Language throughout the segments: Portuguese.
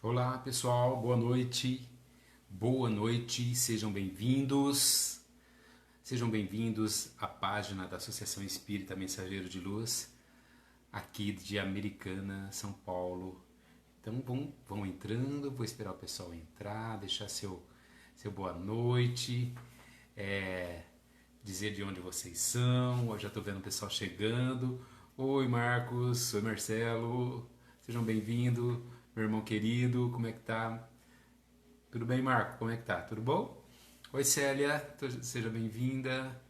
Olá pessoal, boa noite, sejam bem-vindos à página da Associação Espírita Mensageiro de Luz, aqui de Americana, São Paulo. Então vão entrando, vou esperar o pessoal entrar, deixar seu boa noite, dizer de onde vocês são. Eu já estou vendo o pessoal chegando. Oi Marcos, oi Marcelo, sejam bem-vindos, meu irmão querido, como é que tá? Tudo bem, Marco? Como é que tá? Tudo bom? Oi Célia, seja bem-vinda.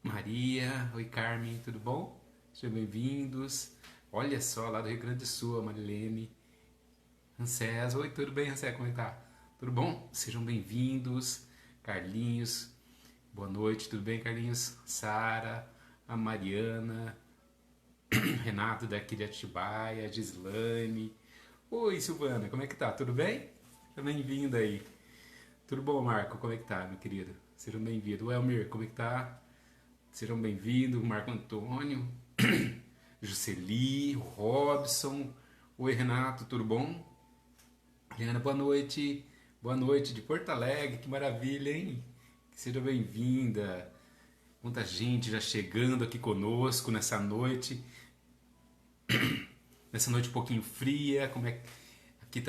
Maria, oi Carmen, tudo bom? Sejam bem-vindos. Olha só, lá do Rio Grande do Sul, a Marilene. Rancés, oi, tudo bem, Rancés? Como é que tá? Tudo bom? Sejam bem-vindos. Carlinhos, boa noite, tudo bem, Carlinhos? Sara, a Mariana, Renato daqui de Atibaia, Gislaine. Oi, Silvana, como é que tá? Tudo bem? Seja bem-vinda aí. Tudo bom, Marco? Como é que tá, meu querido? Sejam bem-vindos. O Elmir, como é que tá? Sejam bem-vindos. Marco Antônio, Jusceli, o Robson. Oi, Renato, tudo bom? Eliana, boa noite. Boa noite de Porto Alegre, que maravilha, hein? Seja bem-vinda. Muita gente já chegando aqui conosco nessa noite. Nessa noite um pouquinho fria, como é aqui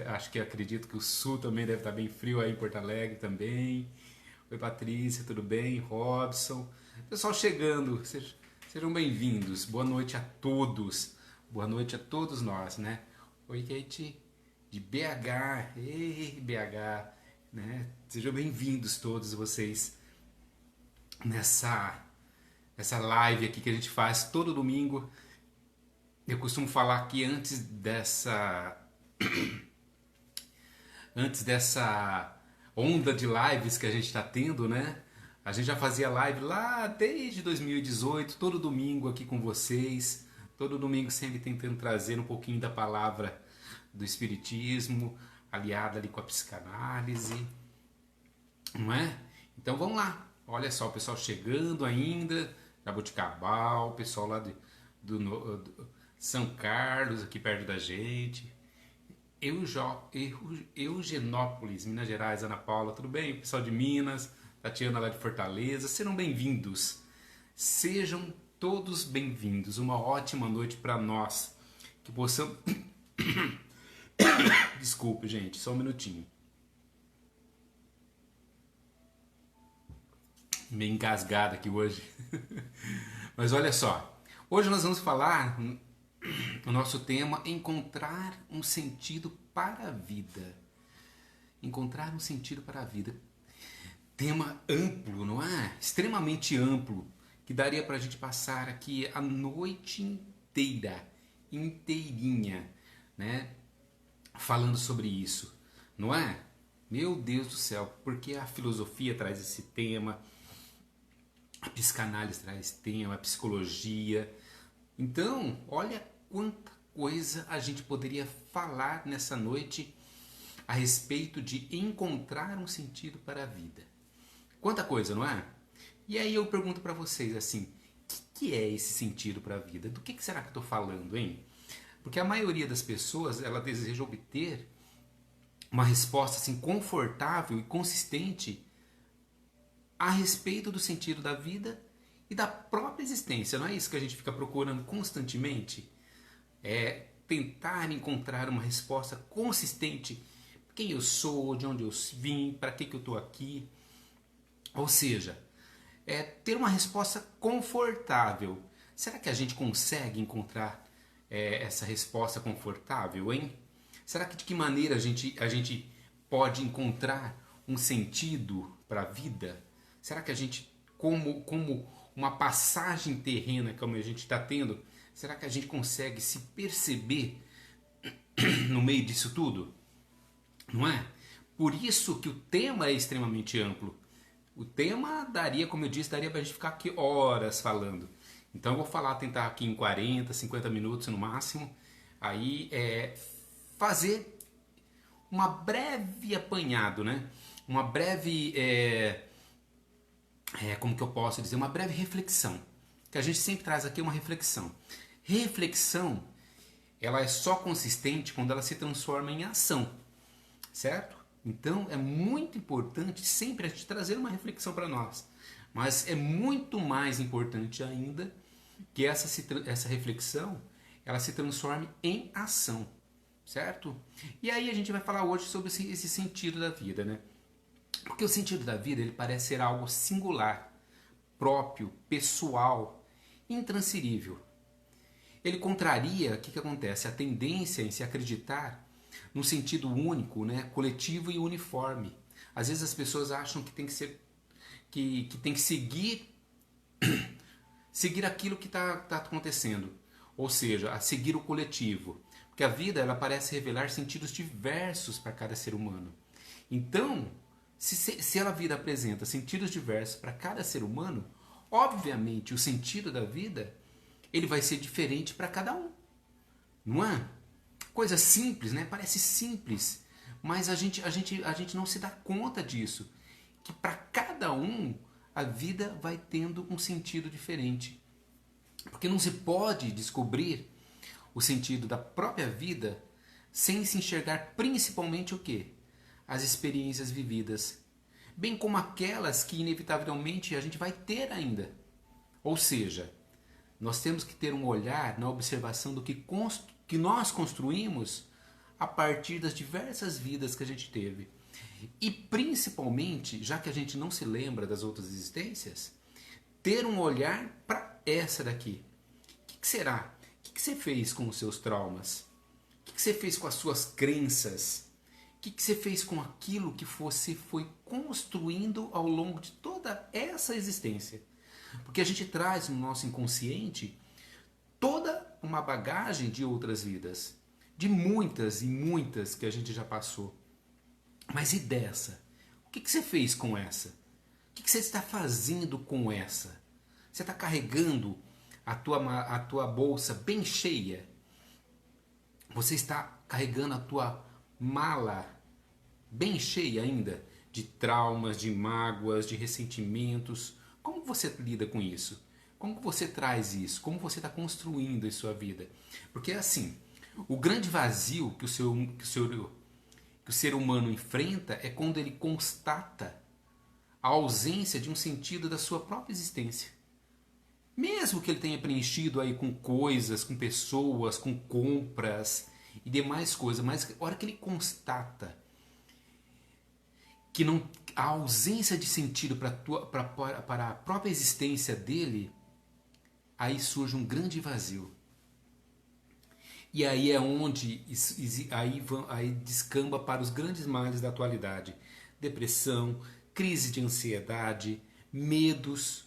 acho que acredito que o sul também deve estar bem frio aí em Porto Alegre também. Oi Patrícia, tudo bem? Robson, pessoal chegando, sejam bem-vindos. Boa noite a todos, boa noite a todos nós, né? Oi Kate, de BH, ei BH, né? Sejam bem-vindos todos vocês nessa live aqui que a gente faz todo domingo. Eu costumo falar que antes dessa onda de lives que a gente está tendo, né? A gente já fazia live lá desde 2018, todo domingo aqui com vocês, todo domingo sempre tentando trazer um pouquinho da palavra do Espiritismo, aliada ali com a psicanálise, não é? Então vamos lá, olha só o pessoal chegando ainda, Jaboticabal, o pessoal lá do São Carlos, aqui perto da gente. Eugenópolis, Minas Gerais, Ana Paula, tudo bem? Pessoal de Minas, Tatiana lá de Fortaleza, sejam bem-vindos. Sejam todos bem-vindos. Uma ótima noite para nós. Que possamos. Desculpe, gente, só um minutinho. Meio engasgado aqui hoje. Mas olha só. Hoje nós vamos falar. O nosso tema é encontrar um sentido para a vida. Encontrar um sentido para a vida. Tema amplo, não é? Extremamente amplo, que daria para a gente passar aqui a noite inteira, inteirinha, né? Falando sobre isso, não é? Meu Deus do céu, porque a filosofia traz esse tema, a psicanálise traz esse tema, a psicologia. Então, olha quanta coisa a gente poderia falar nessa noite a respeito de encontrar um sentido para a vida. Quanta coisa, não é? E aí eu pergunto para vocês assim, o que é esse sentido para a vida? Do que será que eu estou falando, hein? Porque a maioria das pessoas, ela deseja obter uma resposta assim confortável e consistente a respeito do sentido da vida e da própria existência. Não é isso que a gente fica procurando constantemente? É tentar encontrar uma resposta consistente. Quem eu sou, de onde eu vim, para que eu estou aqui. Ou seja, é ter uma resposta confortável. Será que a gente consegue encontrar essa resposta confortável, hein? Será que de que maneira a gente pode encontrar um sentido para a vida? Será que a gente, como uma passagem terrena como a gente está tendo, será que a gente consegue se perceber no meio disso tudo? Não é? Por isso que o tema é extremamente amplo. O tema daria, como eu disse, daria para a gente ficar aqui horas falando. Então eu vou falar, tentar aqui em 40, 50 minutos no máximo, aí fazer uma breve apanhado, né? Uma breve, como que eu posso dizer, uma breve reflexão. Que a gente sempre traz aqui uma reflexão. Reflexão ela é só consistente quando ela se transforma em ação, certo? Então é muito importante sempre a gente trazer uma reflexão para nós, mas é muito mais importante ainda que essa reflexão ela se transforme em ação, certo? E aí a gente vai falar hoje sobre esse sentido da vida, né? Porque o sentido da vida ele parece ser algo singular, próprio, pessoal, intransferível. Ele contraria, o que acontece? A tendência em se acreditar num sentido único, né? Coletivo e uniforme. Às vezes as pessoas acham que tem que ser, que tem que seguir aquilo que está acontecendo, ou seja, a seguir o coletivo. Porque a vida ela parece revelar sentidos diversos para cada ser humano. Então, se a vida apresenta sentidos diversos para cada ser humano, obviamente o sentido da vida ele vai ser diferente para cada um, não é? Coisa simples, né? Parece simples, mas a gente não se dá conta disso, que para cada um a vida vai tendo um sentido diferente, porque não se pode descobrir o sentido da própria vida sem se enxergar principalmente o quê? As experiências vividas, bem como aquelas que inevitavelmente a gente vai ter ainda. Ou seja, nós temos que ter um olhar na observação do que nós construímos a partir das diversas vidas que a gente teve. E principalmente, já que a gente não se lembra das outras existências, ter um olhar para essa daqui. O que será? O que você fez com os seus traumas? O que você fez com as suas crenças? O que você fez com aquilo que você foi construindo ao longo de toda essa existência? Porque a gente traz no nosso inconsciente toda uma bagagem de outras vidas, de muitas e muitas que a gente já passou. Mas e dessa? O que você fez com essa? O que você está fazendo com essa? Você está carregando a tua bolsa bem cheia? Você está carregando a tua mala bem cheia ainda de traumas, de mágoas, de ressentimentos? Como você lida com isso? Como você traz isso? Como você está construindo em sua vida? Porque assim, o grande vazio que o ser humano enfrenta é quando ele constata a ausência de um sentido da sua própria existência. Mesmo que ele tenha preenchido aí com coisas, com pessoas, com compras e demais coisas, mas a hora que ele constata que não, a ausência de sentido para a própria existência dele, aí surge um grande vazio. E aí é onde aí descamba para os grandes males da atualidade. Depressão, crise de ansiedade, medos,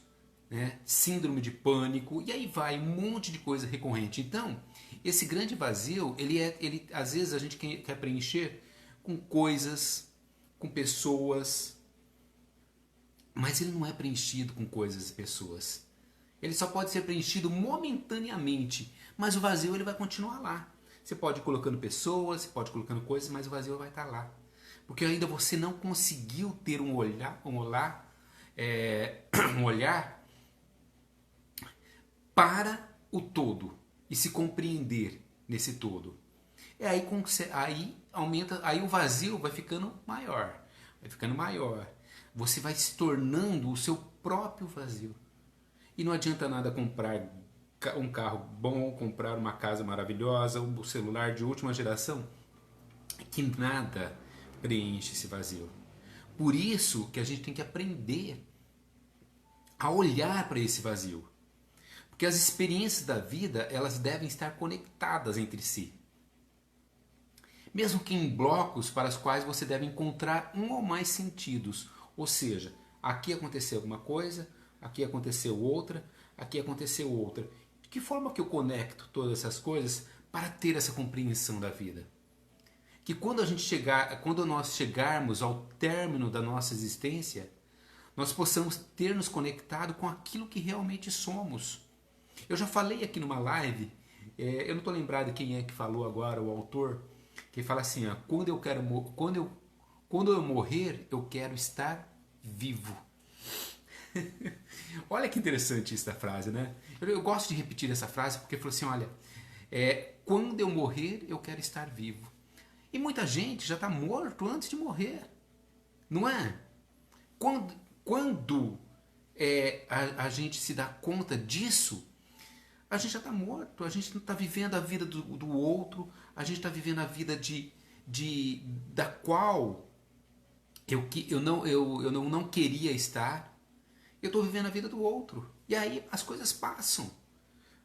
né? Síndrome de pânico, e aí vai um monte de coisa recorrente. Então, esse grande vazio, ele às vezes a gente quer preencher com coisas, com pessoas, mas ele não é preenchido com coisas e pessoas. Ele só pode ser preenchido momentaneamente, mas o vazio ele vai continuar lá. Você pode ir colocando pessoas, você pode ir colocando coisas, mas o vazio vai estar lá. Porque ainda você não conseguiu ter um olhar para o todo e se compreender nesse todo. Aí aumenta, aí o vazio vai ficando maior, vai ficando maior. Você vai se tornando o seu próprio vazio. E não adianta nada comprar um carro bom, comprar uma casa maravilhosa, um celular de última geração, que nada preenche esse vazio. Por isso que a gente tem que aprender a olhar para esse vazio. Porque as experiências da vida, elas devem estar conectadas entre si. Mesmo que em blocos para os quais você deve encontrar um ou mais sentidos. Ou seja, aqui aconteceu alguma coisa, aqui aconteceu outra, aqui aconteceu outra. De que forma que eu conecto todas essas coisas para ter essa compreensão da vida? Que quando nós chegarmos ao término da nossa existência, nós possamos ter nos conectado com aquilo que realmente somos. Eu já falei aqui numa live, eu não estou lembrado quem é que falou agora, o autor, que fala assim, ó, quando eu morrer, eu quero estar vivo. Olha que interessante essa frase, né? Eu gosto de repetir essa frase porque falou assim, olha, Quando eu morrer, eu quero estar vivo. E muita gente já está morto antes de morrer, não é? Quando a gente se dá conta disso, a gente já está morto, a gente não está vivendo a vida do outro, a gente está vivendo a vida da qual eu não queria estar. Eu estou vivendo a vida do outro. E aí as coisas passam,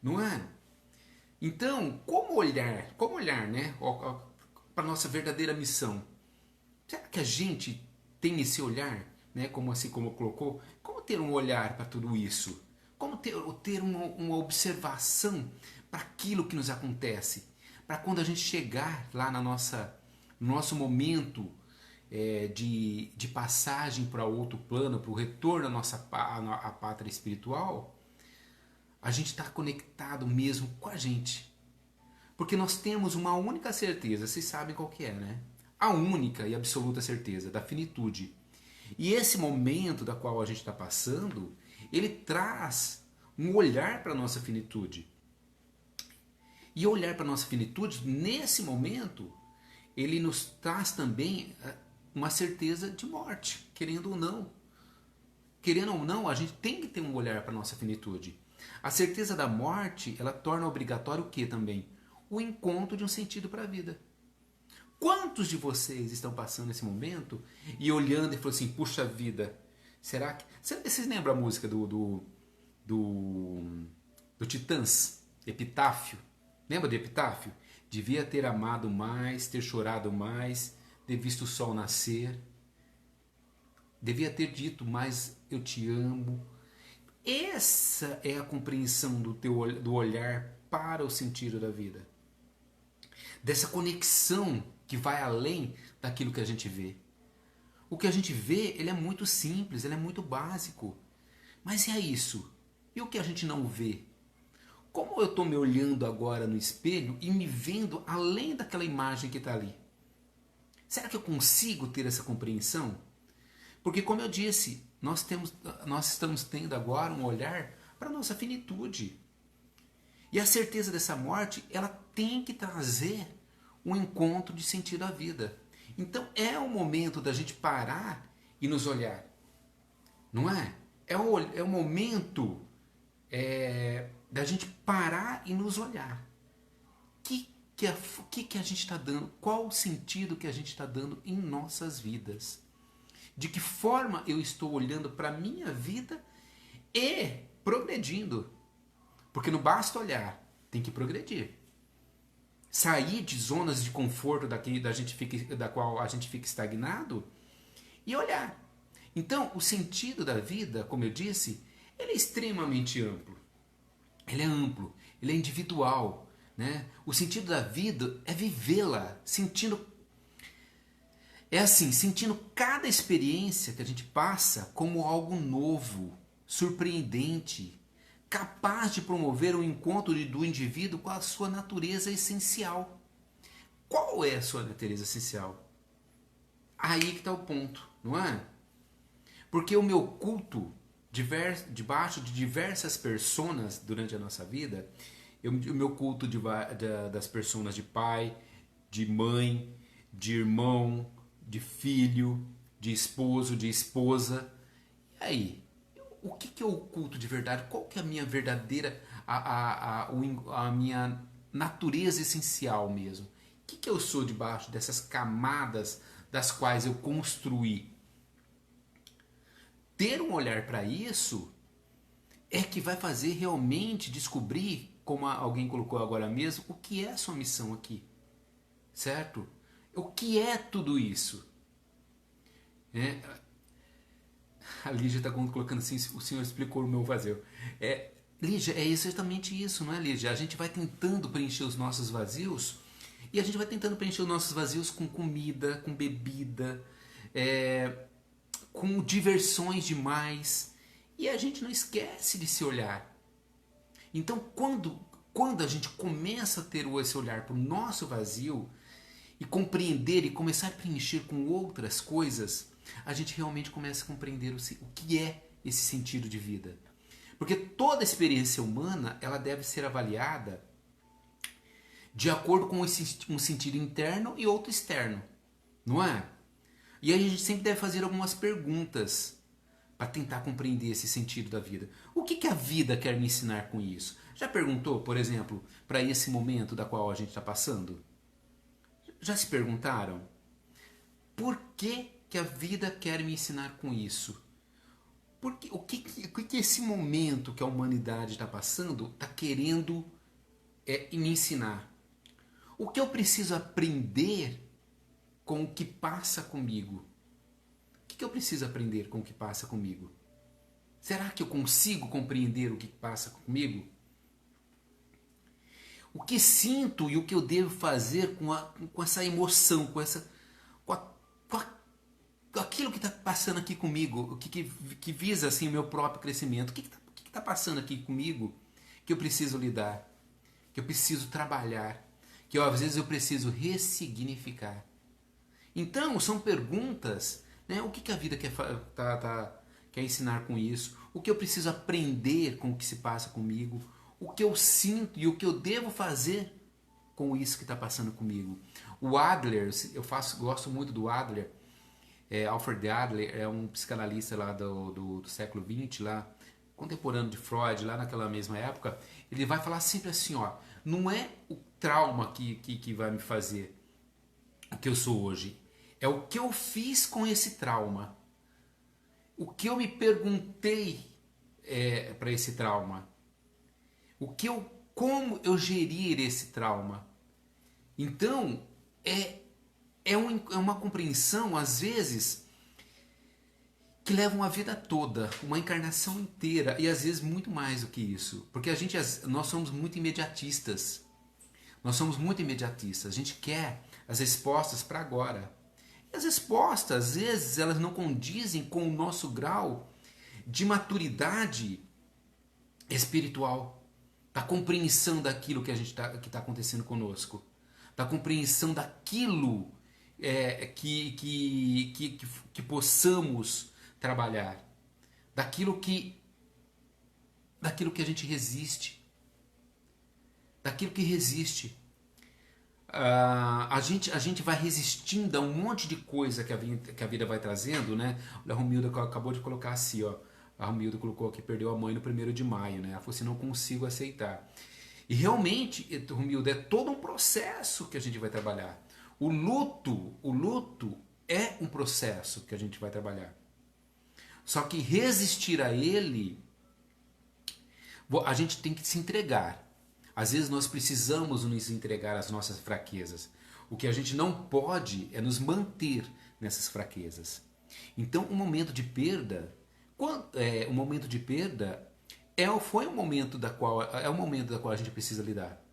não é? Então, como olhar, né, para a nossa verdadeira missão? Será que a gente tem esse olhar, né, como colocou? Como ter um olhar para tudo isso? Como ter uma observação para aquilo que nos acontece? Para quando a gente chegar lá no nosso momento de passagem para outro plano, para o retorno à nossa à pátria espiritual, a gente está conectado mesmo com a gente. Porque nós temos uma única certeza, vocês sabem qual que é, né? A única e absoluta certeza da finitude. E esse momento da qual a gente está passando, ele traz um olhar para a nossa finitude. E olhar para a nossa finitude, nesse momento, ele nos traz também uma certeza de morte, querendo ou não. Querendo ou não, a gente tem que ter um olhar para a nossa finitude. A certeza da morte, ela torna obrigatório o que também? O encontro de um sentido para a vida. Quantos de vocês estão passando esse momento e olhando e falando assim, puxa vida, será que... Vocês lembram a música do Titãs? Epitáfio. Lembra de Epitáfio? Devia ter amado mais, ter chorado mais, ter visto o sol nascer. Devia ter dito mais, eu te amo. Essa é a compreensão do olhar para o sentido da vida. Dessa conexão que vai além daquilo que a gente vê. O que a gente vê, ele é muito simples, ele é muito básico. Mas é isso. E o que a gente não vê? Como eu estou me olhando agora no espelho e me vendo além daquela imagem que está ali? Será que eu consigo ter essa compreensão? Porque, como eu disse, nós estamos tendo agora um olhar para a nossa finitude. E a certeza dessa morte, ela tem que trazer um encontro de sentido à vida. Então é o momento da gente parar e nos olhar. Não é? É o momento da gente parar e nos olhar. Que a gente está dando? Qual o sentido que a gente está dando em nossas vidas? De que forma eu estou olhando para a minha vida e progredindo? Porque não basta olhar, tem que progredir. Sair de zonas de conforto da qual a gente fica estagnado e olhar. Então, o sentido da vida, como eu disse, ele é extremamente amplo. Ele é amplo, ele é individual. Né? O sentido da vida é vivê-la, sentindo cada experiência que a gente passa como algo novo, surpreendente, capaz de promover um encontro do indivíduo com a sua natureza essencial. Qual é a sua natureza essencial? Aí que está o ponto, não é? Porque o meu culto, debaixo de diversas personas durante a nossa vida, o meu culto das personas de pai, de mãe, de irmão, de filho, de esposo, de esposa. E aí? O que é o culto de verdade? Qual que é a minha verdadeira, a minha natureza essencial mesmo? O que eu sou debaixo dessas camadas das quais eu construí? Ter um olhar para isso é que vai fazer realmente descobrir, como alguém colocou agora mesmo, o que é a sua missão aqui. Certo? O que é tudo isso? A Lígia está colocando assim, o senhor explicou o meu vazio. Lígia, é exatamente isso, não é, Lígia? A gente vai tentando preencher os nossos vazios e a gente vai tentando preencher os nossos vazios com comida, com bebida, com diversões demais e a gente não esquece de se olhar. Então, quando a gente começa a ter esse olhar para o nosso vazio e compreender e começar a preencher com outras coisas, a gente realmente começa a compreender o que é esse sentido de vida. Porque toda experiência humana ela deve ser avaliada de acordo com um sentido interno e outro externo, não é? E aí a gente sempre deve fazer algumas perguntas para tentar compreender esse sentido da vida. O que a vida quer me ensinar com isso? Já perguntou, por exemplo, para esse momento da qual a gente está passando? Já se perguntaram? Por que a vida quer me ensinar com isso? Porque, o que esse momento que a humanidade está passando está querendo me ensinar? O que eu preciso aprender com o que passa comigo? O que eu preciso aprender com o que passa comigo? Será que eu consigo compreender o que passa comigo? O que sinto e o que eu devo fazer com essa emoção, com, a, com aquilo que está passando aqui comigo, que visa assim o meu próprio crescimento? O que está passando aqui comigo que eu preciso lidar, que eu preciso trabalhar, que às vezes eu preciso ressignificar? Então, são perguntas, né? O que a vida quer ensinar com isso? O que eu preciso aprender com o que se passa comigo? O que eu sinto e o que eu devo fazer com isso que está passando comigo? O Adler, gosto muito do Adler, Alfred Adler é um psicanalista lá do século XX, lá, contemporâneo de Freud, lá naquela mesma época. Ele vai falar sempre assim, ó, não é o trauma que vai me fazer o que eu sou hoje, é o que eu fiz com esse trauma, o que eu me perguntei para esse trauma, como eu gerir esse trauma. Então, é uma compreensão, às vezes, que leva uma vida toda, uma encarnação inteira, e às vezes muito mais do que isso. Porque nós somos muito imediatistas. Nós somos muito imediatistas. A gente quer as respostas para agora. E as respostas, às vezes, elas não condizem com o nosso grau de maturidade espiritual, da compreensão daquilo que está acontecendo conosco, da compreensão daquilo que possamos trabalhar, daquilo que a gente resiste, daquilo que resiste. A gente vai resistindo a um monte de coisa que a vida vai trazendo, né? A Romilda acabou de colocar assim, ó. A Romilda colocou que perdeu a mãe no 1º de maio, né? Ela falou assim, não consigo aceitar. E realmente, Romilda, é todo um processo que a gente vai trabalhar. O luto é um processo que a gente vai trabalhar. Só que resistir a ele, a gente tem que se entregar. Às vezes nós precisamos nos entregar às nossas fraquezas. O que a gente não pode é nos manter nessas fraquezas. Então, o momento de perda, foi um momento da qual a gente precisa lidar,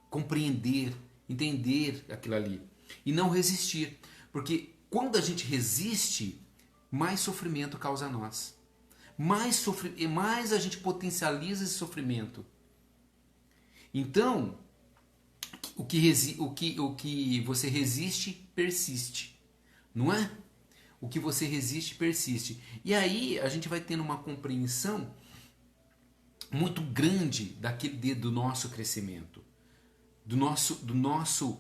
compreender, entender aquilo ali e não resistir, porque quando a gente resiste, mais sofrimento causa a nós, mais a gente potencializa esse sofrimento. Então, o que você resiste, persiste. Não é? O que você resiste, persiste. E aí a gente vai tendo uma compreensão muito grande do nosso crescimento. Do nosso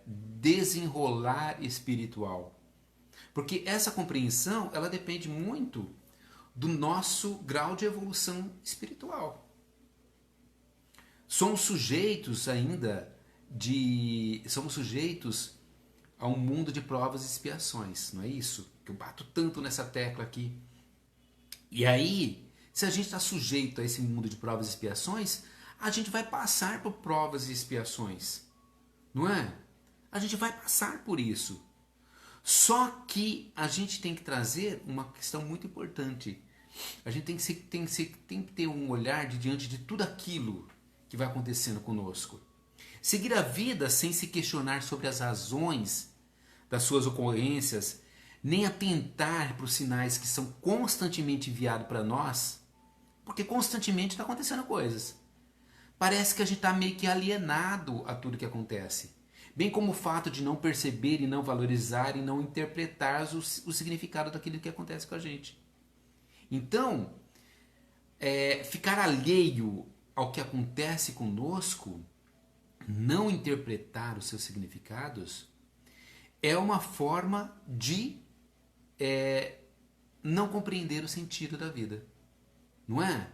desenrolar espiritual. Porque essa compreensão, ela depende muito do nosso grau de evolução espiritual. Somos sujeitos a um mundo de provas e expiações, não é isso? Que eu bato tanto nessa tecla aqui. E aí, se a gente está sujeito a esse mundo de provas e expiações, a gente vai passar por provas e expiações, não é? A gente vai passar por isso. Só que a gente tem que trazer uma questão muito importante. A gente tem que ter um olhar diante de tudo aquilo que vai acontecendo conosco. Seguir a vida sem se questionar sobre as razões das suas ocorrências, nem atentar para os sinais que são constantemente enviados para nós, porque constantemente está acontecendo coisas. Parece que a gente está meio que alienado a tudo que acontece. Bem como o fato de não perceber e não valorizar e não interpretar o significado daquilo que acontece com a gente. Então, ficar alheio ao que acontece conosco, não interpretar os seus significados, é uma forma de não compreender o sentido da vida. Não é?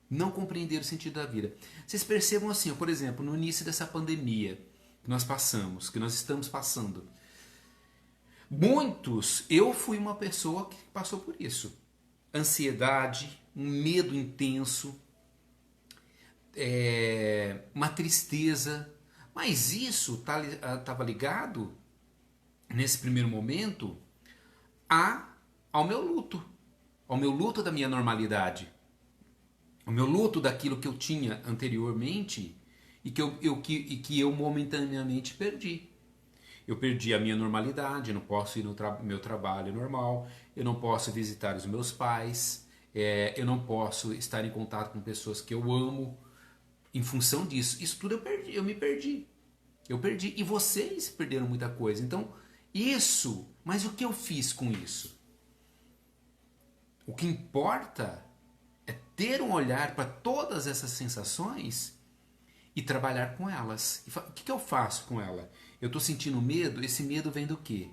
Não compreender o sentido da vida. Vocês percebam assim, por exemplo, no início dessa pandemia que nós passamos, que nós estamos passando. Eu fui uma pessoa que passou por isso. Ansiedade, um medo intenso, uma tristeza. Mas isso estava ligado, nesse primeiro momento, ao meu luto da minha normalidade, ao meu luto daquilo que eu tinha anteriormente e que eu momentaneamente perdi. Eu perdi a minha normalidade, eu não posso ir no meu trabalho normal, eu não posso visitar os meus pais, eu não posso estar em contato com pessoas que eu amo. Em função disso, isso tudo eu me perdi. Eu perdi. E vocês perderam muita coisa. Então, mas o que eu fiz com isso? O que importa é ter um olhar para todas essas sensações e trabalhar com elas. O que eu faço com ela? Eu estou sentindo medo, esse medo vem do quê?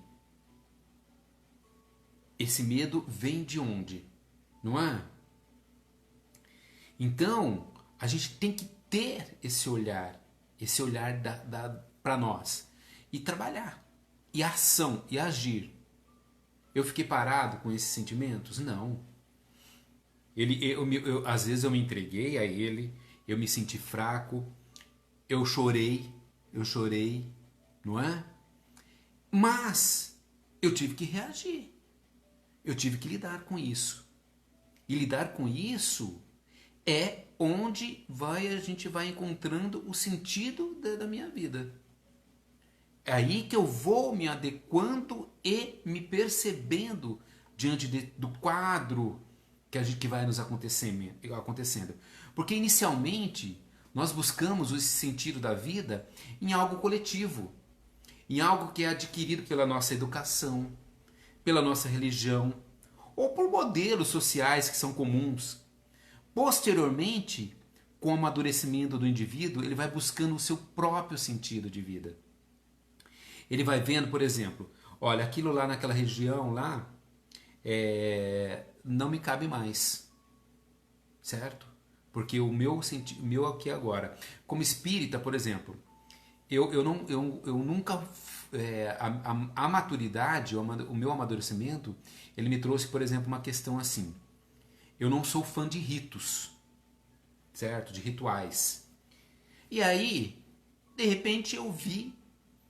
Esse medo vem de onde? Não é? Então, a gente tem que ter esse olhar para nós e trabalhar, e ação, e agir. Eu fiquei parado com esses sentimentos? Não. Às vezes eu me entreguei a ele, eu me senti fraco, eu chorei, não é? Mas eu tive que reagir, eu tive que lidar com isso. E lidar com isso é onde a gente vai encontrando o sentido da minha vida. É aí que eu vou me adequando e me percebendo diante do quadro que vai nos acontecendo. Porque inicialmente nós buscamos esse sentido da vida em algo coletivo, em algo que é adquirido pela nossa educação, pela nossa religião, ou por modelos sociais que são comuns. Posteriormente, com o amadurecimento do indivíduo, ele vai buscando o seu próprio sentido de vida. Ele vai vendo, por exemplo, olha, aquilo lá naquela região lá não me cabe mais, certo? Porque o meu aqui agora, como espírita, por exemplo, eu nunca a maturidade, o meu amadurecimento, ele me trouxe, por exemplo, uma questão assim. Eu não sou fã de ritos, certo? De rituais. E aí, de repente, eu vi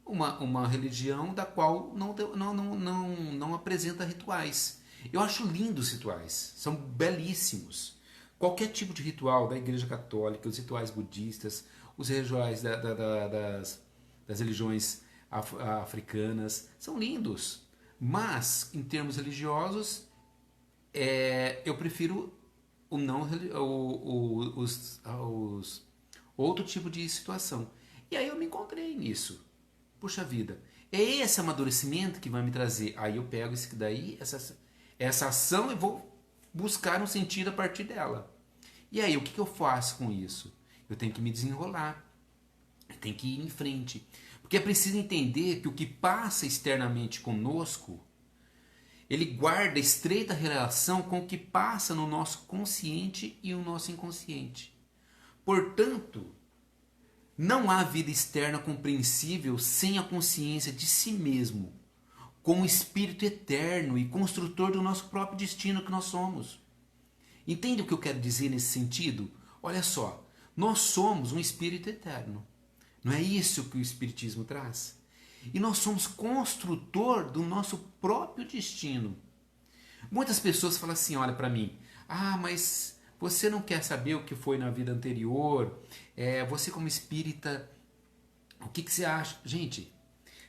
uma religião da qual não apresenta rituais. Eu acho lindos os rituais, são belíssimos. Qualquer tipo de ritual da Igreja Católica, os rituais budistas, os rituais das religiões africanas, são lindos. Mas, em termos religiosos, eu prefiro outro tipo de situação. E aí eu me encontrei nisso. Puxa vida, é esse amadurecimento que vai me trazer. Aí eu pego isso daí, essa ação, e vou buscar um sentido a partir dela. E aí, o que eu faço com isso? Eu tenho que me desenrolar. Eu tenho que ir em frente. Porque é preciso entender que o que passa externamente conosco, ele guarda estreita relação com o que passa no nosso consciente e no nosso inconsciente. Portanto, não há vida externa compreensível sem a consciência de si mesmo, como espírito eterno e construtor do nosso próprio destino que nós somos. Entende o que eu quero dizer nesse sentido? Olha só, nós somos um espírito eterno. Não é isso que o Espiritismo traz? E nós somos construtor do nosso próprio destino. Muitas pessoas falam assim, olha para mim, mas você não quer saber o que foi na vida anterior? Você como espírita, o que você acha? Gente,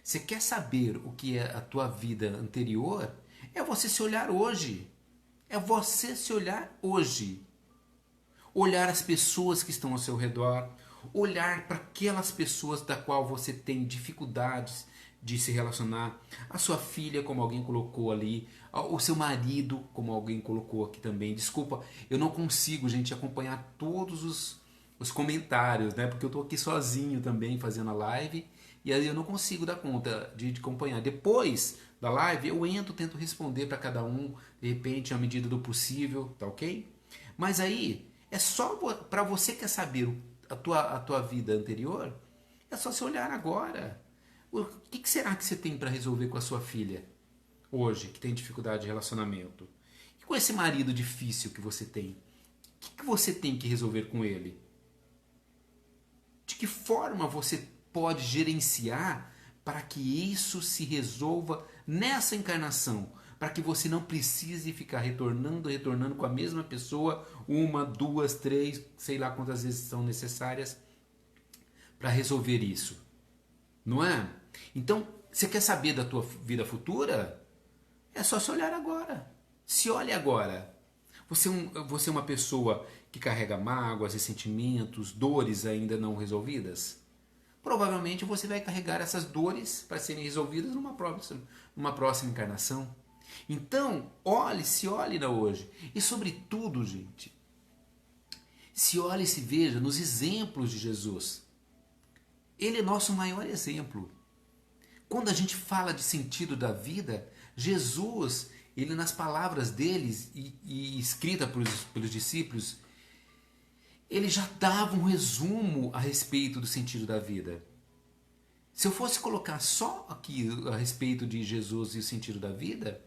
você quer saber o que é a tua vida anterior? É você se olhar hoje. É você se olhar hoje. Olhar as pessoas que estão ao seu redor, olhar para aquelas pessoas da qual você tem dificuldades de se relacionar, a sua filha, como alguém colocou ali, o seu marido, como alguém colocou aqui também. Desculpa, eu não consigo, gente, acompanhar todos os comentários, né? Porque eu tô aqui sozinho também fazendo a live e aí eu não consigo dar conta de acompanhar. Depois da live eu entro, tento responder para cada um, de repente, à medida do possível, tá ok? Mas aí é só para você que quer saber a tua vida anterior, é só você olhar agora. O que será que você tem para resolver com a sua filha hoje, que tem dificuldade de relacionamento? E com esse marido difícil que você tem? O que você tem que resolver com ele? De que forma você pode gerenciar para que isso se resolva nessa encarnação? Para que você não precise ficar retornando com a mesma pessoa, uma, duas, três, sei lá quantas vezes são necessárias para resolver isso. Não é? Então, você quer saber da tua vida futura? É só se olhar agora. Se olhe agora. Você é uma pessoa que carrega mágoas, ressentimentos, dores ainda não resolvidas? Provavelmente você vai carregar essas dores para serem resolvidas numa próxima encarnação. Então, se olhe na hoje. E sobretudo, gente, se olhe e se veja nos exemplos de Jesus. Ele é nosso maior exemplo. Quando a gente fala de sentido da vida, Jesus, ele nas palavras deles e escrita pelos discípulos, ele já dava um resumo a respeito do sentido da vida. Se eu fosse colocar só aqui a respeito de Jesus e o sentido da vida,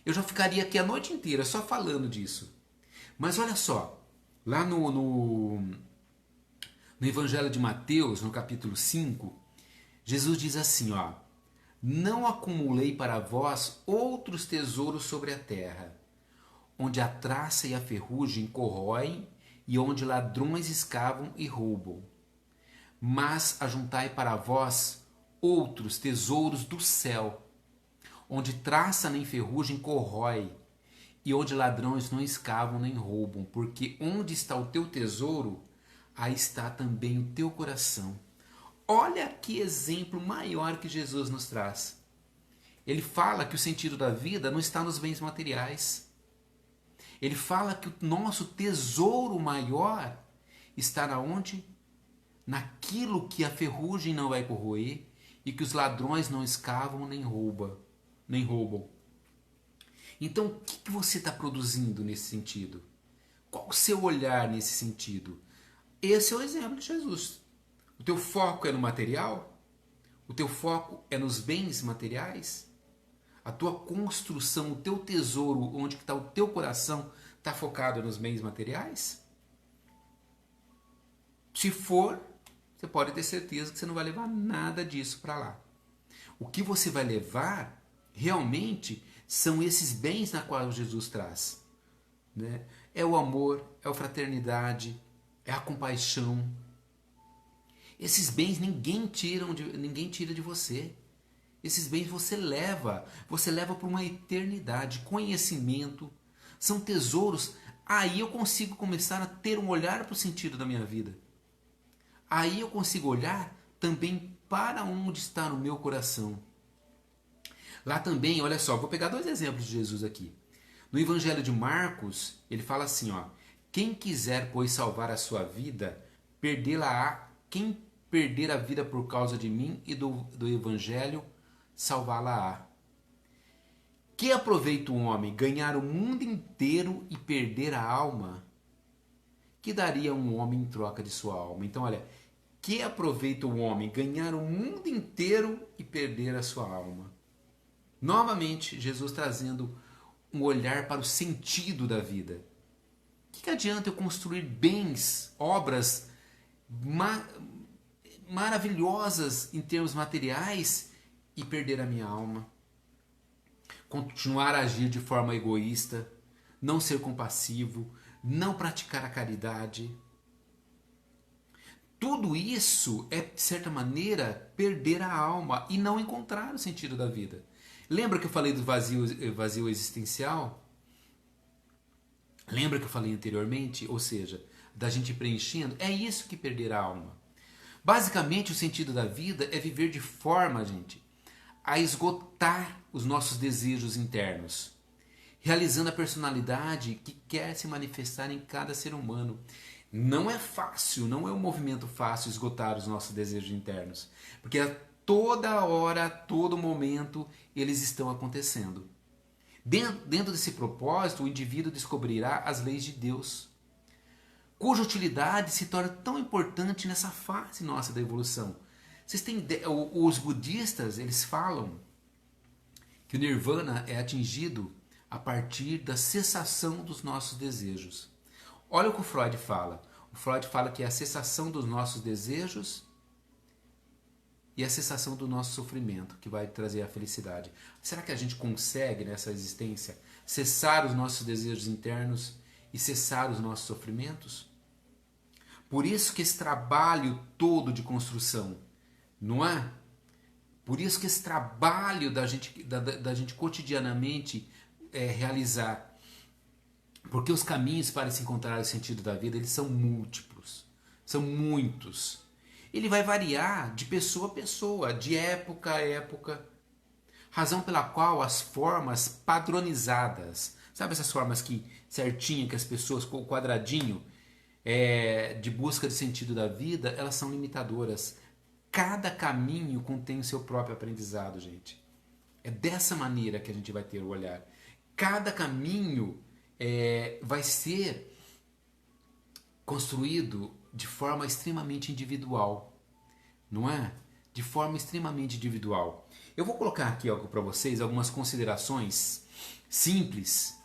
eu já ficaria aqui a noite inteira só falando disso. Mas olha só, lá no Evangelho de Mateus, no capítulo 5, Jesus diz assim, ó: não acumulei para vós outros tesouros sobre a terra, onde a traça e a ferrugem corroem e onde ladrões escavam e roubam. Mas ajuntai para vós outros tesouros do céu, onde traça nem ferrugem corrói e onde ladrões não escavam nem roubam, porque onde está o teu tesouro, aí está também o teu coração. Olha que exemplo maior que Jesus nos traz. Ele fala que o sentido da vida não está nos bens materiais. Ele fala que o nosso tesouro maior está onde? Naquilo que a ferrugem não vai corroer e que os ladrões não escavam nem roubam. Então, o que você está produzindo nesse sentido? Qual o seu olhar nesse sentido? Esse é o exemplo de Jesus. O teu foco é no material? O teu foco é nos bens materiais? A tua construção, o teu tesouro, onde está o teu coração, está focado nos bens materiais? Se for, você pode ter certeza que você não vai levar nada disso para lá. O que você vai levar, realmente, são esses bens na qual Jesus traz. Né? É o amor, é a fraternidade, é a compaixão. Esses bens ninguém tira de você. Esses bens você leva para uma eternidade. Conhecimento, são tesouros. Aí eu consigo começar a ter um olhar para o sentido da minha vida. Aí eu consigo olhar também para onde está no meu coração. Lá também, olha só, vou pegar 2 exemplos de Jesus aqui. No Evangelho de Marcos, ele fala assim, ó: quem quiser, pois, salvar a sua vida, perdê-la-á. Quem perder a vida por causa de mim e do Evangelho, salvá-la-á. Que aproveita o homem ganhar o mundo inteiro e perder a alma? Que daria um homem em troca de sua alma? Então, olha, que aproveita o homem ganhar o mundo inteiro e perder a sua alma? Novamente, Jesus trazendo um olhar para o sentido da vida. O que adianta eu construir bens, obras maravilhosas em termos materiais e perder a minha alma? Continuar a agir de forma egoísta, não ser compassivo, não praticar a caridade. Tudo isso é, de certa maneira, perder a alma e não encontrar o sentido da vida. Lembra que eu falei do vazio existencial? Lembra que eu falei anteriormente? Ou seja, da gente preenchendo? É isso que perder a alma. Basicamente, o sentido da vida é viver de forma, gente, a esgotar os nossos desejos internos, realizando a personalidade que quer se manifestar em cada ser humano. Não é fácil, não é um movimento fácil esgotar os nossos desejos internos, porque a toda hora, a todo momento, eles estão acontecendo. Dentro desse propósito, o indivíduo descobrirá as leis de Deus, cuja utilidade se torna tão importante nessa fase nossa da evolução. Vocês têm ideia, os budistas, eles falam que o nirvana é atingido a partir da cessação dos nossos desejos. Olha o que o Freud fala. O Freud fala que é a cessação dos nossos desejos e a cessação do nosso sofrimento que vai trazer a felicidade. Será que a gente consegue nessa existência cessar os nossos desejos internos e cessar os nossos sofrimentos? Por isso que esse trabalho todo de construção, não é? Por isso que esse trabalho da gente cotidianamente realizar. Porque os caminhos para se encontrar o sentido da vida, eles são múltiplos, são muitos. Ele vai variar de pessoa a pessoa, de época a época. Razão pela qual as formas padronizadas, sabe essas formas que certinho que as pessoas com o quadradinho de busca de sentido da vida, elas são limitadoras. Cada caminho contém o seu próprio aprendizado, gente. É dessa maneira que a gente vai ter o olhar. Cada caminho vai ser construído de forma extremamente individual, não é? De forma extremamente individual. Eu vou colocar aqui para vocês algumas considerações simples,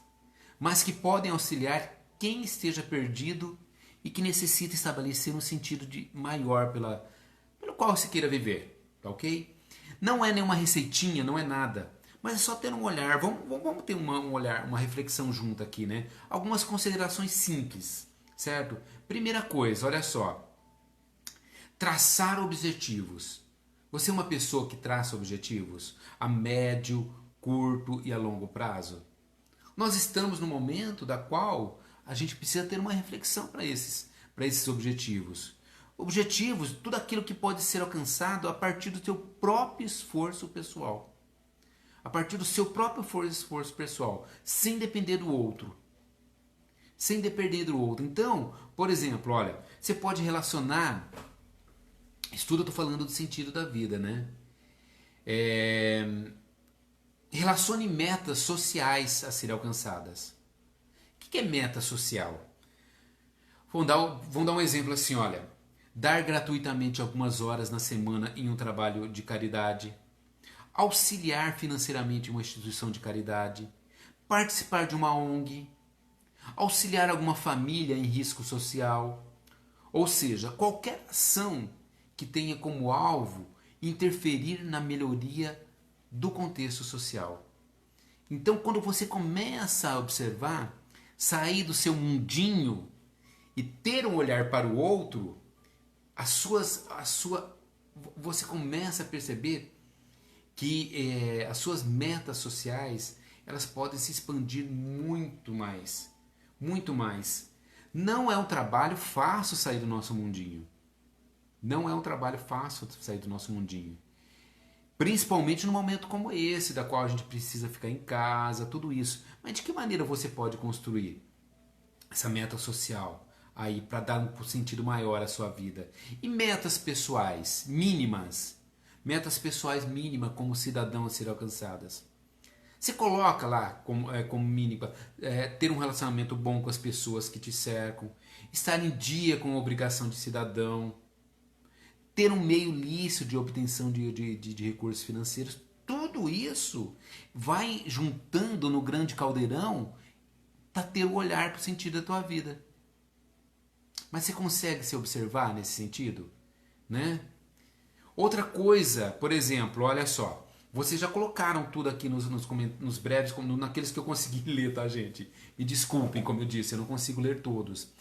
mas que podem auxiliar quem esteja perdido e que necessita estabelecer um sentido maior pelo qual se queira viver, tá ok? Não é nenhuma receitinha, não é nada. Mas é só ter um olhar, vamos ter um olhar, uma reflexão junto aqui, né? Algumas considerações simples, certo? Primeira coisa, olha só. Traçar objetivos. Você é uma pessoa que traça objetivos a médio, curto e a longo prazo? Nós estamos no momento da qual a gente precisa ter uma reflexão para esses objetivos. Objetivos, tudo aquilo que pode ser alcançado a partir do seu próprio esforço pessoal. A partir do seu próprio esforço pessoal, sem depender do outro. Sem depender do outro. Então, por exemplo, olha, você pode relacionar, estudo, eu estou falando do sentido da vida, né? Relacione metas sociais a serem alcançadas. O que é meta social? Vamos dar um exemplo assim, olha. Dar gratuitamente algumas horas na semana em um trabalho de caridade, auxiliar financeiramente uma instituição de caridade, participar de uma ONG, auxiliar alguma família em risco social, ou seja, qualquer ação que tenha como alvo interferir na melhoria do contexto social. Então, quando você começa a observar, sair do seu mundinho e ter um olhar para o outro, você começa a perceber que as suas metas sociais, elas podem se expandir muito mais. Muito mais. Não é um trabalho fácil sair do nosso mundinho. Não é um trabalho fácil sair do nosso mundinho. Principalmente num momento como esse, da qual a gente precisa ficar em casa, tudo isso. Mas de que maneira você pode construir essa meta social aí para dar um sentido maior à sua vida? E metas pessoais mínimas. Metas pessoais mínimas como cidadão a serem alcançadas. Você coloca lá como mínima ter um relacionamento bom com as pessoas que te cercam, estar em dia com a obrigação de cidadão, ter um meio lícito de obtenção de recursos financeiros. Tudo isso vai juntando no grande caldeirão para ter o olhar para o sentido da tua vida. Mas você consegue se observar nesse sentido? Né? Outra coisa, por exemplo, olha só. Vocês já colocaram tudo aqui nos breves, naqueles que eu consegui ler, tá, gente? Me desculpem, como eu disse, eu não consigo ler todos.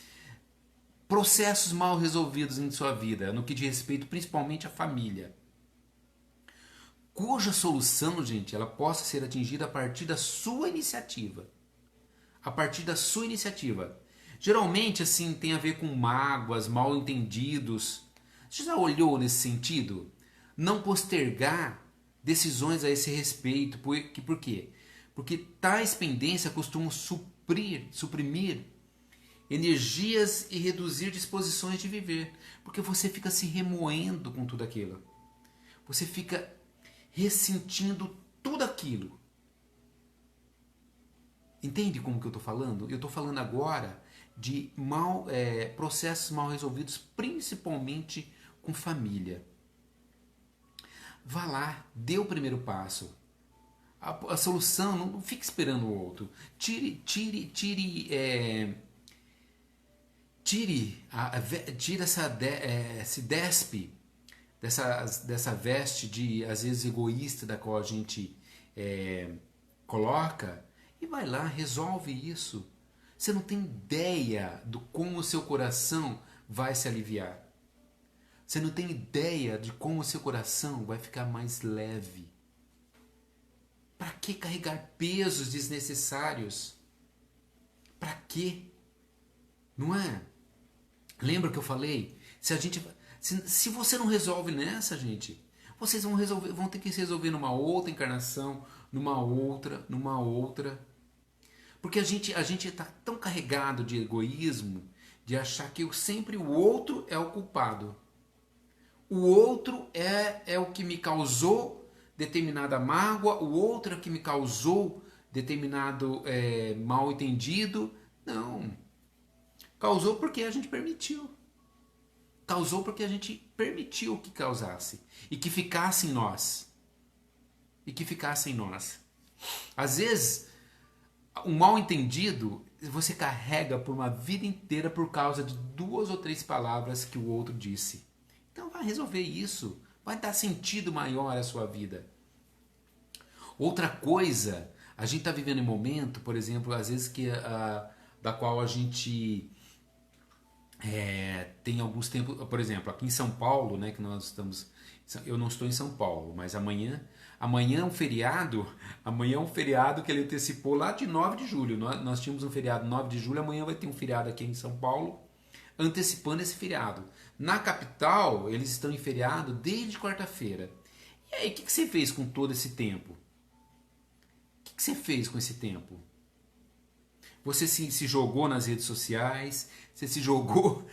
Processos mal resolvidos em sua vida, no que diz respeito principalmente à família. Cuja solução, gente, ela possa ser atingida a partir da sua iniciativa. A partir da sua iniciativa. Geralmente, assim, tem a ver com mágoas, mal entendidos. Você já olhou nesse sentido? Não postergar decisões a esse respeito. Por quê? Porque tais pendências costumam suprimir energias e reduzir disposições de viver, porque você fica se remoendo com tudo aquilo. Você fica ressentindo tudo aquilo. Entende como que eu estou falando? Eu estou falando agora de processos mal resolvidos, principalmente com família. Vá lá, dê o primeiro passo. A solução, não fique esperando o outro. Se despe dessa veste de, às vezes, egoísta da qual a gente coloca e vai lá, resolve isso. Você não tem ideia do como o seu coração vai se aliviar. Você não tem ideia de como o seu coração vai ficar mais leve. Para que carregar pesos desnecessários? Para quê? Não é? Lembra que eu falei? Se você não resolve nessa, gente, vocês vão ter que se resolver numa outra encarnação, numa outra. Porque a gente está tão carregado de egoísmo, de achar que sempre o outro é o culpado. O outro é o que me causou determinada mágoa, o outro é o que me causou determinado mal entendido. Não. Causou porque a gente permitiu. Causou porque a gente permitiu que causasse. E que ficasse em nós. Às vezes, um mal entendido você carrega por uma vida inteira por causa de 2 ou 3 palavras que o outro disse. Então vai resolver isso. Vai dar sentido maior à sua vida. Outra coisa, a gente está vivendo um momento, por exemplo, às vezes da qual a gente tem alguns tempos, por exemplo, aqui em São Paulo, né, que nós estamos, eu não estou em São Paulo, mas amanhã é um feriado que ele antecipou lá de 9 de julho. Nós tínhamos um feriado 9 de julho, amanhã vai ter um feriado aqui em São Paulo, antecipando esse feriado. Na capital, eles estão em feriado desde quarta-feira. E aí, o que você fez com todo esse tempo? O que você fez com esse tempo? Você se jogou nas redes sociais, você se jogou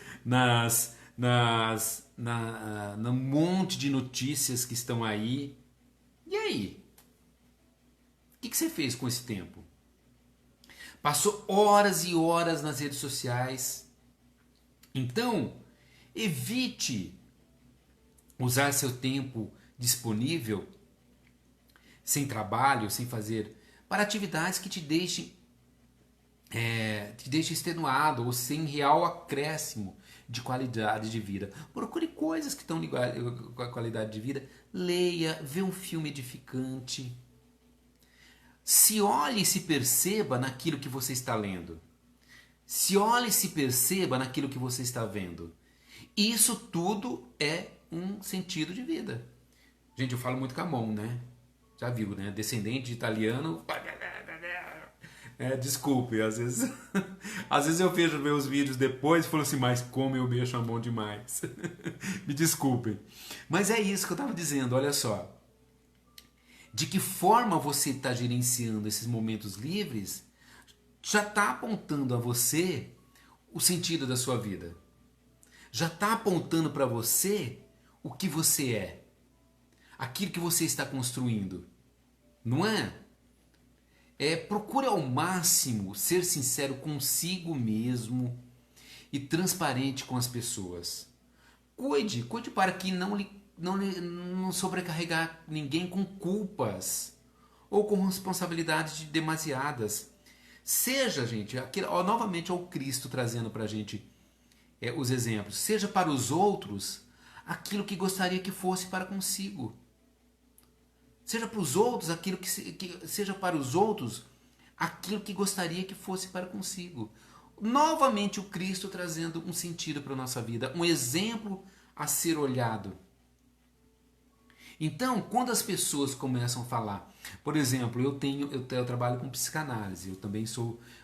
num monte de notícias que estão aí. E aí? O que você fez com esse tempo? Passou horas e horas nas redes sociais. Então, evite usar seu tempo disponível, sem trabalho, sem fazer, para atividades que te deixem extenuado ou sem real acréscimo de qualidade de vida. Procure coisas que estão ligadas com a qualidade de vida. Leia, vê um filme edificante. Se olhe e se perceba naquilo que você está lendo. Se olhe e se perceba naquilo que você está vendo. Isso tudo é um sentido de vida. Gente, eu falo muito com a mão, né? Já viu, né? Descendente de italiano. Desculpe, às vezes eu vejo meus vídeos depois e falo assim, mas como eu mexo a mão demais. Me desculpem. Mas é isso que eu estava dizendo, olha só. De que forma você está gerenciando esses momentos livres já está apontando a você o sentido da sua vida. Já está apontando para você o que você é. Aquilo que você está construindo. Não é? Procure ao máximo ser sincero consigo mesmo e transparente com as pessoas. Cuide para que não sobrecarregar ninguém com culpas ou com responsabilidades demasiadas. Seja, gente, novamente é o Cristo trazendo para a gente os exemplos. Seja para os outros aquilo que gostaria que fosse para consigo. Seja para os outros seja para os outros aquilo que gostaria que fosse para consigo. Novamente o Cristo trazendo um sentido para a nossa vida, um exemplo a ser olhado. Então, quando as pessoas começam a falar, por exemplo, eu trabalho com psicanálise,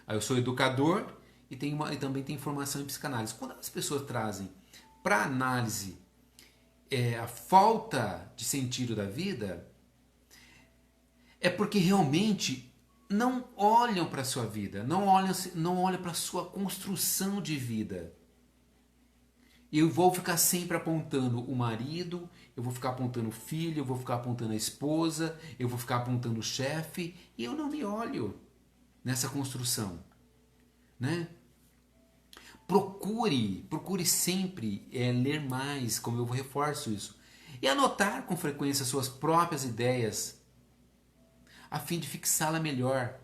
eu sou educador e também tenho formação em psicanálise. Quando as pessoas trazem para análise a falta de sentido da vida, é porque realmente não olham para a sua vida, não olham para a sua construção de vida. Eu vou ficar sempre apontando o marido, eu vou ficar apontando o filho, eu vou ficar apontando a esposa, eu vou ficar apontando o chefe, e eu não me olho nessa construção, né? Procure sempre ler mais, como eu reforço isso, e anotar com frequência suas próprias ideias, a fim de fixá-la melhor.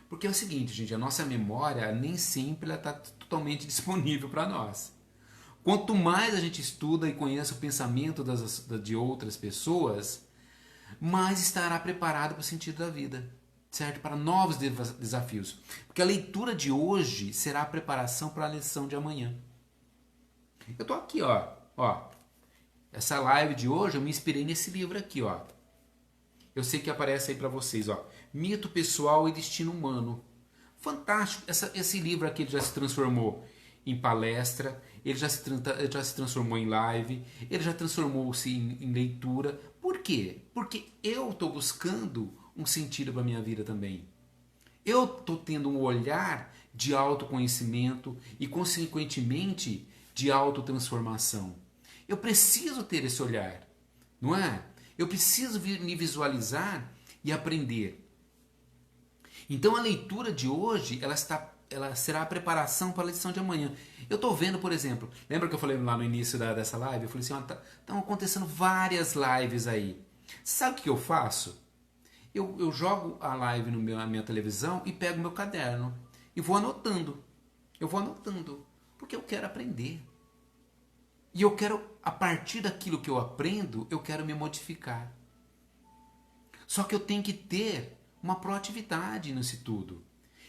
Porque é o seguinte, gente, a nossa memória nem sempre está totalmente disponível para nós. Quanto mais a gente estuda e conhece o pensamento de outras pessoas, mais estará preparado para o sentido da vida, certo? Para novos desafios. Porque a leitura de hoje será a preparação para a lição de amanhã. Eu tô aqui, ó. Essa live de hoje eu me inspirei nesse livro aqui, ó. Eu sei que aparece aí para vocês, ó. Mito Pessoal e Destino Humano. Fantástico. Esse livro aqui ele já se transformou em palestra, ele já se transformou em live, ele já transformou-se em leitura. Por quê? Porque eu estou buscando um sentido para a minha vida também. Eu estou tendo um olhar de autoconhecimento e, consequentemente, de autotransformação. Eu preciso ter esse olhar, não é? Eu preciso me visualizar e aprender. Então a leitura de hoje, ela será a preparação para a lição de amanhã. Eu estou vendo, por exemplo, lembra que eu falei lá no início dessa live? Eu falei assim, estão acontecendo várias lives aí. Sabe o que eu faço? Eu jogo a live na minha televisão e pego meu caderno e vou anotando. Eu vou anotando, porque eu quero aprender. E eu quero, a partir daquilo que eu aprendo, eu quero me modificar. Só que eu tenho que ter uma proatividade nisso tudo.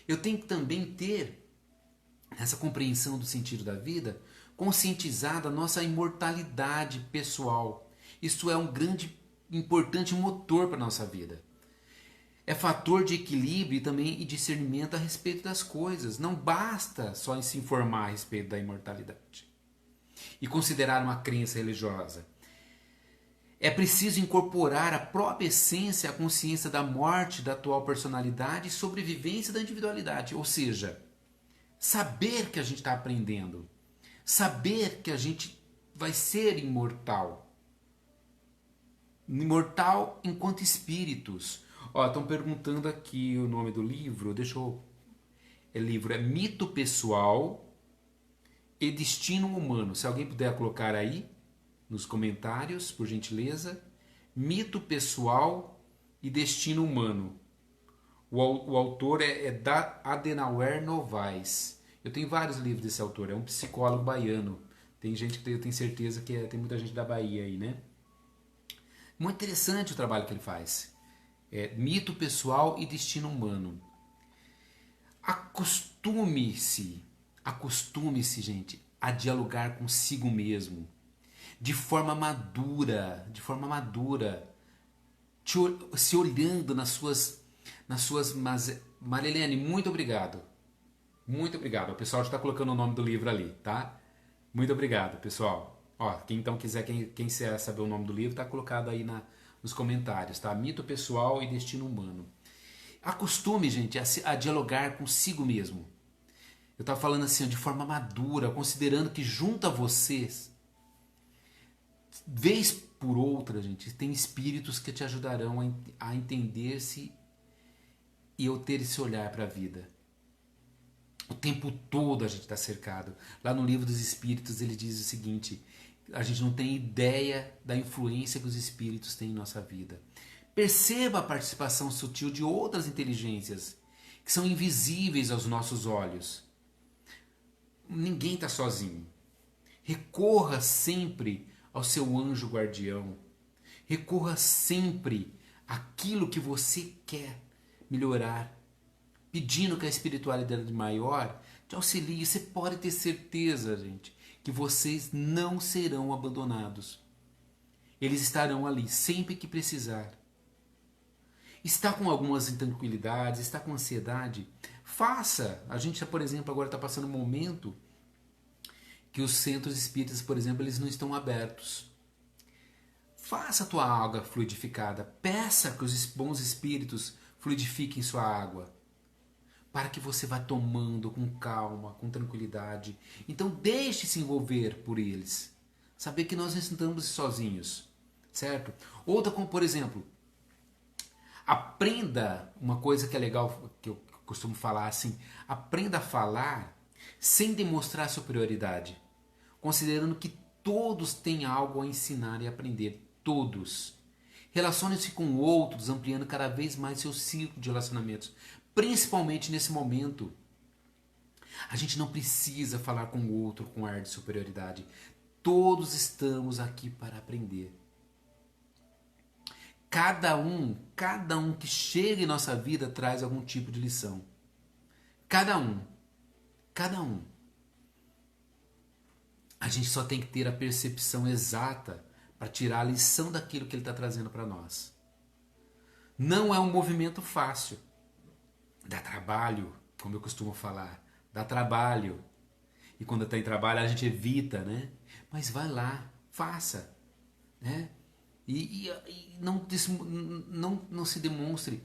Eu tenho que também ter essa compreensão do sentido da vida, conscientizar da nossa imortalidade pessoal. Isso é um grande, importante motor para a nossa vida. É fator de equilíbrio e também de discernimento a respeito das coisas. Não basta só se informar a respeito da imortalidade e considerar uma crença religiosa. É preciso incorporar a própria essência, a consciência da morte da atual personalidade e sobrevivência da individualidade. Ou seja, saber que a gente está aprendendo, saber que a gente vai ser imortal. Imortal enquanto espíritos. Estão perguntando aqui o nome do livro. O livro é Mito Pessoal e Destino Humano. Se alguém puder colocar aí nos comentários, por gentileza. Mito Pessoal e Destino Humano. O autor é Adenauer Novaes. Eu tenho vários livros desse autor. É um psicólogo baiano. Tem gente que eu tenho certeza que tem muita gente da Bahia aí, né? Muito interessante o trabalho que ele faz. Mito Pessoal e Destino Humano. Acostume-se, gente, a dialogar consigo mesmo. De forma madura, se olhando nas suas Marilene, muito obrigado. Muito obrigado. O pessoal já está colocando o nome do livro ali, tá? Muito obrigado, pessoal. Quem então quiser, quem quiser saber o nome do livro, está colocado aí nos comentários, tá? Mito Pessoal e Destino Humano. Acostume, gente, a dialogar consigo mesmo. Eu estava falando assim, de forma madura, considerando que junto a vocês, vez por outra, gente, tem espíritos que te ajudarão a entender-se e eu ter esse olhar para a vida. O tempo todo a gente está cercado. Lá no Livro dos Espíritos ele diz o seguinte: a gente não tem ideia da influência que os espíritos têm em nossa vida. Perceba a participação sutil de outras inteligências que são invisíveis aos nossos olhos. Ninguém está sozinho. Recorra sempre ao seu anjo guardião. Recorra sempre àquilo que você quer melhorar, pedindo que a espiritualidade maior te auxilie. Você pode ter certeza, gente, que vocês não serão abandonados. Eles estarão ali sempre que precisar. Está com algumas intranquilidades, está com ansiedade? Faça. A gente, por exemplo, agora está passando um momento que os centros espíritas, por exemplo, eles não estão abertos. Faça a tua água fluidificada. Peça que os bons espíritos fluidifiquem sua água, para que você vá tomando com calma, com tranquilidade. Então deixe se envolver por eles. Saber que nós não estamos sozinhos, certo? Outra como, por exemplo, aprenda, uma coisa que é legal, que eu costumo falar assim, aprenda a falar sem demonstrar superioridade, considerando que todos têm algo a ensinar e aprender, todos. Relacione-se com outros, ampliando cada vez mais seu ciclo de relacionamentos, principalmente nesse momento. A gente não precisa falar com o outro com ar de superioridade. Todos estamos aqui para aprender. Cada um que chega em nossa vida traz algum tipo de lição. Cada um. A gente só tem que ter a percepção exata para tirar a lição daquilo que ele está trazendo para nós. Não é um movimento fácil. Dá trabalho, como eu costumo falar. Dá trabalho. E quando está em trabalho a gente evita, né? Mas vai lá, faça. Né? E não se demonstre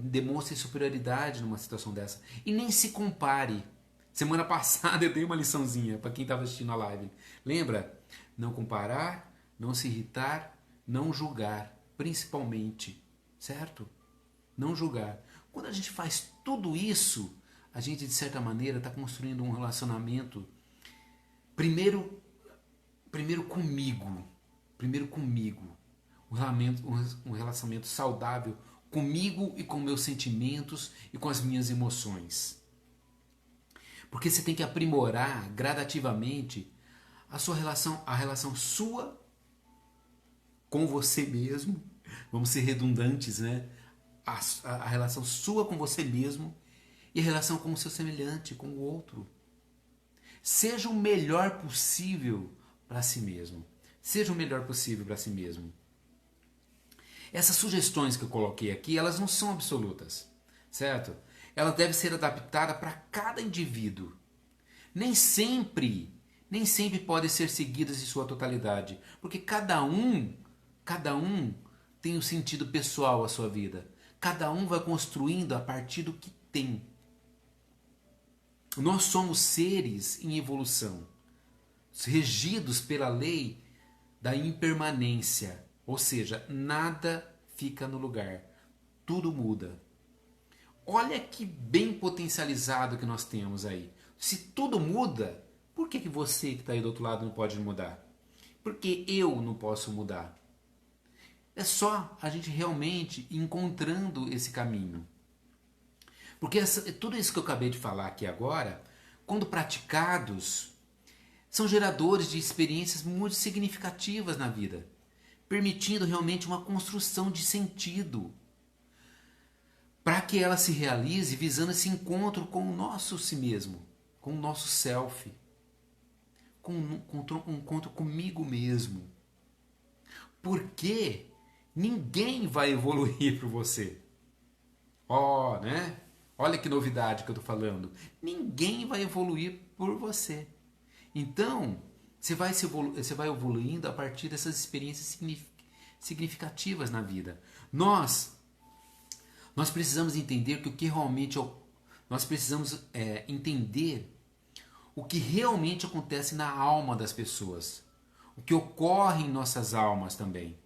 demonstre superioridade numa situação dessa. E nem se compare. Semana passada eu dei uma liçãozinha para quem estava assistindo a live. Lembra? Não comparar, não se irritar, não julgar, principalmente, certo? Não julgar. Quando a gente faz tudo isso, a gente de certa maneira está construindo um relacionamento primeiro comigo, um relacionamento saudável comigo e com meus sentimentos e com as minhas emoções. Porque você tem que aprimorar gradativamente a relação sua com você mesmo. Vamos ser redundantes, né? A relação sua com você mesmo e a relação com o seu semelhante, com o outro. Seja o melhor possível para si mesmo. Seja o melhor possível para si mesmo. Essas sugestões que eu coloquei aqui, elas não são absolutas, certo? Ela deve ser adaptada para cada indivíduo. Nem sempre podem ser seguidas em sua totalidade, porque cada um tem um sentido pessoal à sua vida. Cada um vai construindo a partir do que tem. Nós somos seres em evolução, regidos pela lei da impermanência, ou seja, nada fica no lugar, tudo muda. Olha que bem potencializado que nós temos aí. Se tudo muda, por que você que está aí do outro lado não pode mudar? Por que eu não posso mudar? É só a gente realmente encontrando esse caminho. Porque tudo isso que eu acabei de falar aqui agora, quando praticados, são geradores de experiências muito significativas na vida, permitindo realmente uma construção de sentido, para que ela se realize visando esse encontro com o nosso si mesmo, com o nosso self, com um encontro comigo mesmo. Porque ninguém vai evoluir por você. Né? Olha que novidade que eu estou falando. Ninguém vai evoluir por você. Então, você vai evoluindo a partir dessas experiências significativas na vida. Nós precisamos entender que o que realmente nós precisamos entender o que realmente acontece na alma das pessoas, o que ocorre em nossas almas também.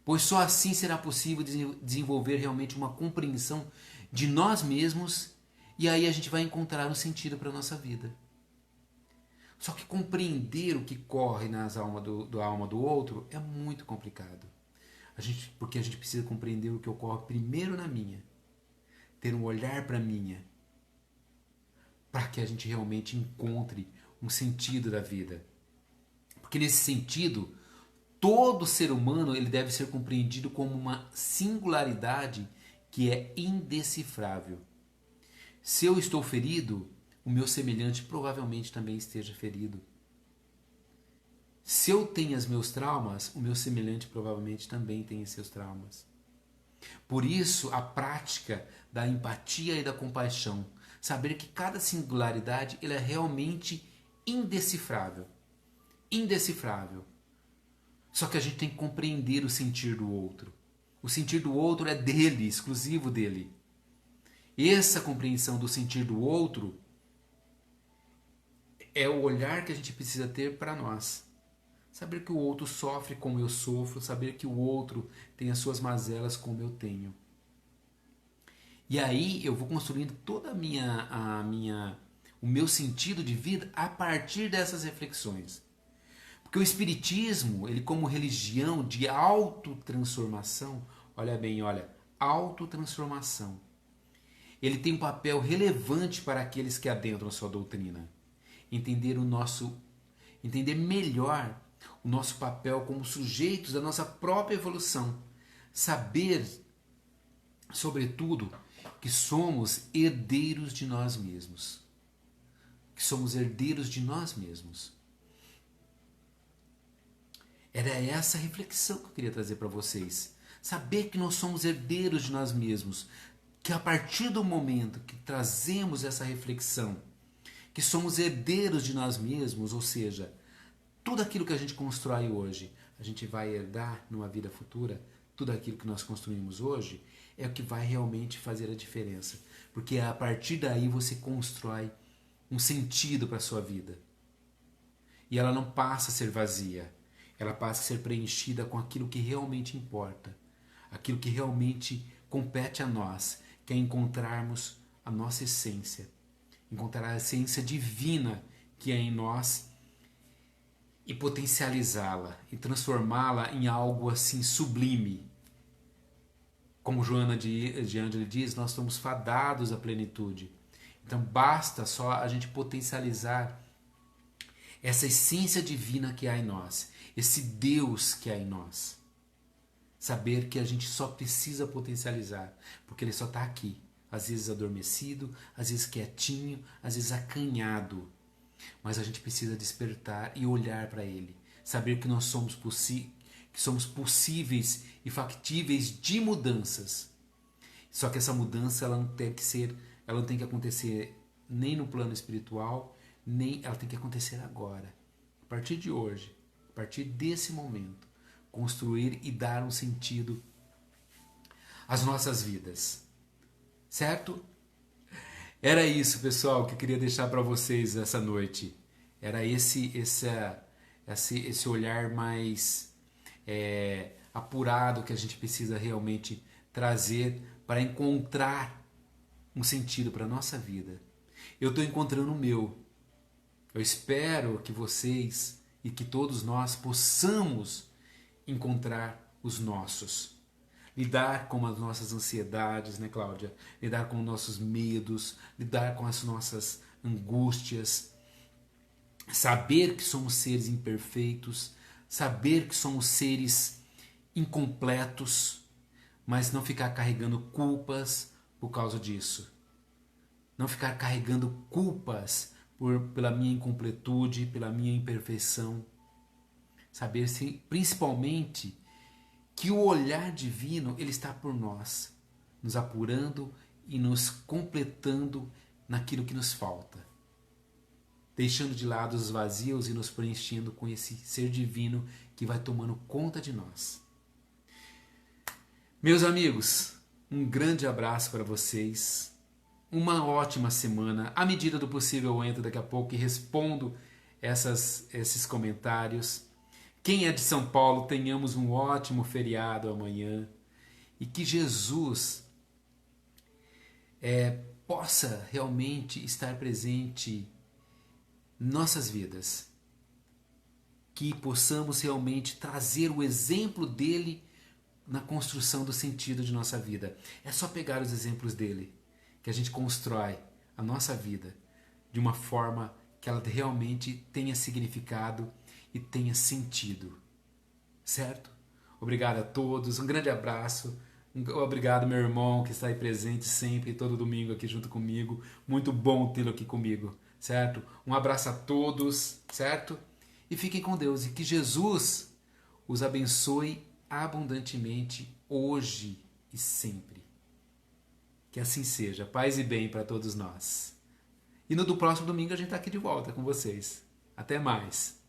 Pois só assim será possível desenvolver realmente uma compreensão de nós mesmos e aí a gente vai encontrar um sentido para a nossa vida. Só que compreender o que corre nas alma da alma do outro é muito complicado. Porque a gente precisa compreender o que ocorre primeiro na minha. Ter um olhar para a minha. Para que a gente realmente encontre um sentido da vida. Porque nesse sentido, todo ser humano ele deve ser compreendido como uma singularidade que é indecifrável. Se eu estou ferido, o meu semelhante provavelmente também esteja ferido. Se eu tenho os meus traumas, o meu semelhante provavelmente também tem seus traumas. Por isso, a prática da empatia e da compaixão, saber que cada singularidade ele é realmente indecifrável. Indecifrável. Só que a gente tem que compreender o sentir do outro. O sentir do outro é dele, exclusivo dele. Essa compreensão do sentir do outro é o olhar que a gente precisa ter para nós. Saber que o outro sofre como eu sofro, saber que o outro tem as suas mazelas como eu tenho. E aí eu vou construindo toda o meu sentido de vida a partir dessas reflexões. Porque o Espiritismo, ele como religião de autotransformação, olha bem, olha, autotransformação. Ele tem um papel relevante para aqueles que adentram a sua doutrina. Entender melhor o nosso papel como sujeitos da nossa própria evolução. Saber, sobretudo, que somos herdeiros de nós mesmos. Que somos herdeiros de nós mesmos. Era essa reflexão que eu queria trazer para vocês. Saber que nós somos herdeiros de nós mesmos. Que a partir do momento que trazemos essa reflexão, que somos herdeiros de nós mesmos, ou seja, tudo aquilo que a gente constrói hoje, a gente vai herdar numa vida futura, tudo aquilo que nós construímos hoje, é o que vai realmente fazer a diferença. Porque a partir daí você constrói um sentido para a sua vida. E ela não passa a ser vazia, ela passa a ser preenchida com aquilo que realmente importa, aquilo que realmente compete a nós, que é encontrarmos a nossa essência, encontrar a essência divina que é em nós e potencializá-la e transformá-la em algo assim sublime. Como Joana de Ângeli diz, nós estamos fadados à plenitude. Então basta só a gente potencializar essa essência divina que há em nós, esse Deus que há em nós. Saber que a gente só precisa potencializar, porque ele só está aqui. Às vezes adormecido, às vezes quietinho, às vezes acanhado. Mas a gente precisa despertar e olhar para ele. Saber que nós somos possíveis e factíveis de mudanças. Só que essa mudança ela não tem que acontecer nem no plano espiritual, nem ela tem que acontecer agora. A partir de hoje, a partir desse momento, construir e dar um sentido às nossas vidas. Certo? Era isso, pessoal, que eu queria deixar para vocês essa noite. Era esse olhar mais apurado que a gente precisa realmente trazer para encontrar um sentido para a nossa vida. Eu estou encontrando o meu. Eu espero que vocês e que todos nós possamos encontrar os nossos. Lidar com as nossas ansiedades, né, Cláudia? Lidar com os nossos medos, lidar com as nossas angústias. Saber que somos seres imperfeitos, saber que somos seres incompletos, mas não ficar carregando culpas por causa disso. Não ficar carregando culpas pela minha incompletude, pela minha imperfeição. Saber, principalmente, que o olhar divino ele está por nós, nos apurando e nos completando naquilo que nos falta. Deixando de lado os vazios e nos preenchendo com esse ser divino que vai tomando conta de nós. Meus amigos, um grande abraço para vocês. Uma ótima semana. À medida do possível eu entro daqui a pouco e respondo esses comentários. Quem é de São Paulo, tenhamos um ótimo feriado amanhã. E que Jesus possa realmente estar presente em nossas vidas. Que possamos realmente trazer o exemplo dele na construção do sentido de nossa vida. É só pegar os exemplos dele que a gente constrói a nossa vida de uma forma que ela realmente tenha significado e tenha sentido. Certo? Obrigado a todos, um grande abraço. Obrigado, meu irmão, que está aí presente sempre, todo domingo aqui junto comigo. Muito bom tê-lo aqui comigo, certo? Um abraço a todos, certo? E fiquem com Deus e que Jesus os abençoe abundantemente hoje e sempre. Que assim seja. Paz e bem para todos nós. E no do próximo domingo a gente está aqui de volta com vocês. Até mais.